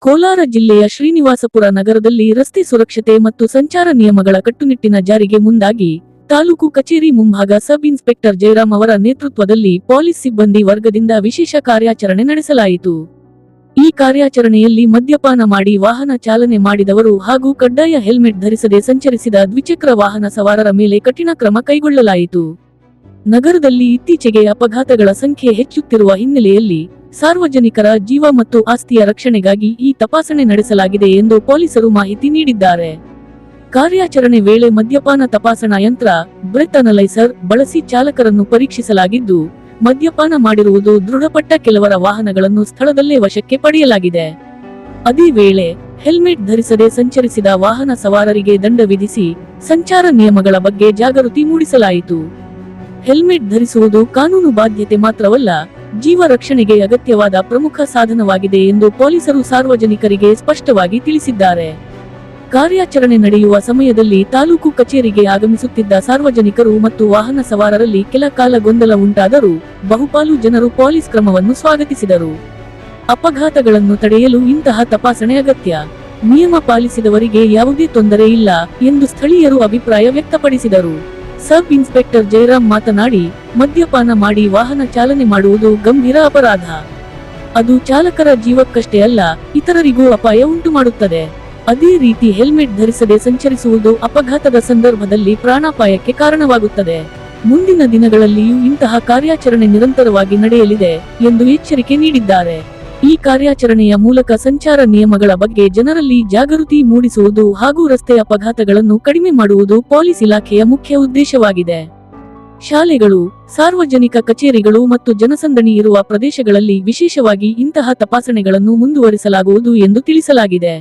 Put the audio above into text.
ಕೋಲಾರ ಜಿಲ್ಲೆಯ ಶ್ರೀನಿವಾಸಪುರ ನಗರದಲ್ಲಿ ರಸ್ತೆ ಸುರಕ್ಷತೆ ಮತ್ತು ಸಂಚಾರ ನಿಯಮಗಳ ಕಟ್ಟುನಿಟ್ಟಿನ ಜಾರಿಗೆ ಮುಂದಾಗಿ ತಾಲೂಕು ಕಚೇರಿ ಮುಂಭಾಗ ಸಬ್ ಇನ್ಸ್ಪೆಕ್ಟರ್ ಜಯರಾಮ್ ಅವರ ನೇತೃತ್ವದಲ್ಲಿ ಪೊಲೀಸ್ ಸಿಬ್ಬಂದಿ ವರ್ಗದಿಂದ ವಿಶೇಷ ಕಾರ್ಯಾಚರಣೆ ನಡೆಸಲಾಯಿತು. ಈ ಕಾರ್ಯಾಚರಣೆಯಲ್ಲಿ ಮದ್ಯಪಾನ ಮಾಡಿ ವಾಹನ ಚಾಲನೆ ಮಾಡಿದವರು ಹಾಗೂ ಕಡ್ಡಾಯ ಹೆಲ್ಮೆಟ್ ಧರಿಸದೆ ಸಂಚರಿಸಿದ ದ್ವಿಚಕ್ರ ವಾಹನ ಸವಾರರ ಮೇಲೆ ಕಠಿಣ ಕ್ರಮ ಕೈಗೊಳ್ಳಲಾಯಿತು. ನಗರದಲ್ಲಿ ಇತ್ತೀಚೆಗೆ ಅಪಘಾತಗಳ ಸಂಖ್ಯೆ ಹೆಚ್ಚುತ್ತಿರುವ ಹಿನ್ನೆಲೆಯಲ್ಲಿ ಸಾರ್ವಜನಿಕರ ಜೀವ ಮತ್ತು ಆಸ್ತಿಯ ರಕ್ಷಣೆಗಾಗಿ ಈ ತಪಾಸಣೆ ನಡೆಸಲಾಗಿದೆ ಎಂದು ಪೊಲೀಸರು ಮಾಹಿತಿ ನೀಡಿದ್ದಾರೆ. ಕಾರ್ಯಾಚರಣೆ ವೇಳೆ ಮದ್ಯಪಾನ ತಪಾಸಣಾ ಯಂತ್ರ, ಬ್ರೆತ್ ಅನಲೈಸರ್ ಬಳಸಿ ಚಾಲಕರನ್ನು ಪರೀಕ್ಷಿಸಲಾಗಿದ್ದು, ಮದ್ಯಪಾನ ಮಾಡಿರುವುದು ದೃಢಪಟ್ಟ ಕೆಲವರ ವಾಹನಗಳನ್ನು ಸ್ಥಳದಲ್ಲೇ ವಶಕ್ಕೆ ಪಡೆಯಲಾಗಿದೆ. ಅದೇ ವೇಳೆ ಹೆಲ್ಮೆಟ್ ಧರಿಸದೆ ಸಂಚರಿಸಿದ ವಾಹನ ಸವಾರರಿಗೆ ದಂಡ ವಿಧಿಸಿ ಸಂಚಾರ ನಿಯಮಗಳ ಬಗ್ಗೆ ಜಾಗೃತಿ ಮೂಡಿಸಲಾಯಿತು. ಹೆಲ್ಮೆಟ್ ಧರಿಸುವುದು ಕಾನೂನು ಬಾಧ್ಯತೆ ಮಾತ್ರವಲ್ಲ, ಜೀವ ರಕ್ಷಣೆಗೆ ಅಗತ್ಯವಾದ ಪ್ರಮುಖ ಸಾಧನವಾಗಿದೆ ಎಂದು ಪೊಲೀಸರು ಸಾರ್ವಜನಿಕರಿಗೆ ಸ್ಪಷ್ಟವಾಗಿ ತಿಳಿಸಿದ್ದಾರೆ. ಕಾರ್ಯಾಚರಣೆ ನಡೆಯುವ ಸಮಯದಲ್ಲಿ ತಾಲೂಕು ಕಚೇರಿಗೆ ಆಗಮಿಸುತ್ತಿದ್ದ ಸಾರ್ವಜನಿಕರು ಮತ್ತು ವಾಹನ ಸವಾರರಲ್ಲಿ ಕೆಲ ಕಾಲ ಗೊಂದಲ ಉಂಟಾದರೂ ಬಹುಪಾಲು ಜನರು ಪೊಲೀಸ್ ಕ್ರಮವನ್ನು ಸ್ವಾಗತಿಸಿದರು. ಅಪಘಾತಗಳನ್ನು ತಡೆಯಲು ಇಂತಹ ತಪಾಸಣೆ ಅಗತ್ಯ. ನಿಯಮ ಪಾಲಿಸಿದವರಿಗೆ ಯಾವುದೇ ತೊಂದರೆ ಇಲ್ಲ ಎಂದು ಸ್ಥಳೀಯರು ಅಭಿಪ್ರಾಯ ವ್ಯಕ್ತಪಡಿಸಿದರು. ಸಬ್ ಇನ್ಸ್ಪೆಕ್ಟರ್ ಜಯರಾಮ್ ಮಾತನಾಡಿ, ಮದ್ಯಪಾನ ಮಾಡಿ ವಾಹನ ಚಾಲನೆ ಮಾಡುವುದು ಗಂಭೀರ ಅಪರಾಧ. ಅದು ಚಾಲಕರ ಜೀವಕ್ಕಷ್ಟೇ ಅಲ್ಲ, ಇತರರಿಗೂ ಅಪಾಯ ಉಂಟು ಮಾಡುತ್ತದೆ. ಅದೇ ರೀತಿ ಹೆಲ್ಮೆಟ್ ಧರಿಸದೆ ಸಂಚರಿಸುವುದು ಅಪಘಾತದ ಸಂದರ್ಭದಲ್ಲಿ ಪ್ರಾಣಾಪಾಯಕ್ಕೆ ಕಾರಣವಾಗುತ್ತದೆ. ಮುಂದಿನ ದಿನಗಳಲ್ಲಿಯೂ ಇಂತಹ ಕಾರ್ಯಾಚರಣೆ ನಿರಂತರವಾಗಿ ನಡೆಯಲಿದೆ ಎಂದು ಎಚ್ಚರಿಕೆ ನೀಡಿದ್ದಾರೆ. ಈ ಕಾರ್ಯಾಚರಣೆಯ ಮೂಲಕ ಸಂಚಾರ ನಿಯಮಗಳ ಬಗ್ಗೆ ಜನರಲ್ಲಿ ಜಾಗೃತಿ ಮೂಡಿಸುವುದು ಹಾಗೂ ರಸ್ತೆ ಅಪಘಾತಗಳನ್ನು ಕಡಿಮೆ ಮಾಡುವುದು ಪೊಲೀಸ್ ಇಲಾಖೆಯ ಮುಖ್ಯ ಉದ್ದೇಶವಾಗಿದೆ. ಶಾಲೆಗಳು, ಸಾರ್ವಜನಿಕ ಕಚೇರಿಗಳು ಮತ್ತು ಜನಸಂದಣಿ ಇರುವ ಪ್ರದೇಶಗಳಲ್ಲಿ ವಿಶೇಷವಾಗಿ ಇಂತಹ ತಪಾಸಣೆಗಳನ್ನು ಮುಂದುವರಿಸಲಾಗುವುದು ಎಂದು ತಿಳಿಸಲಾಗಿದೆ.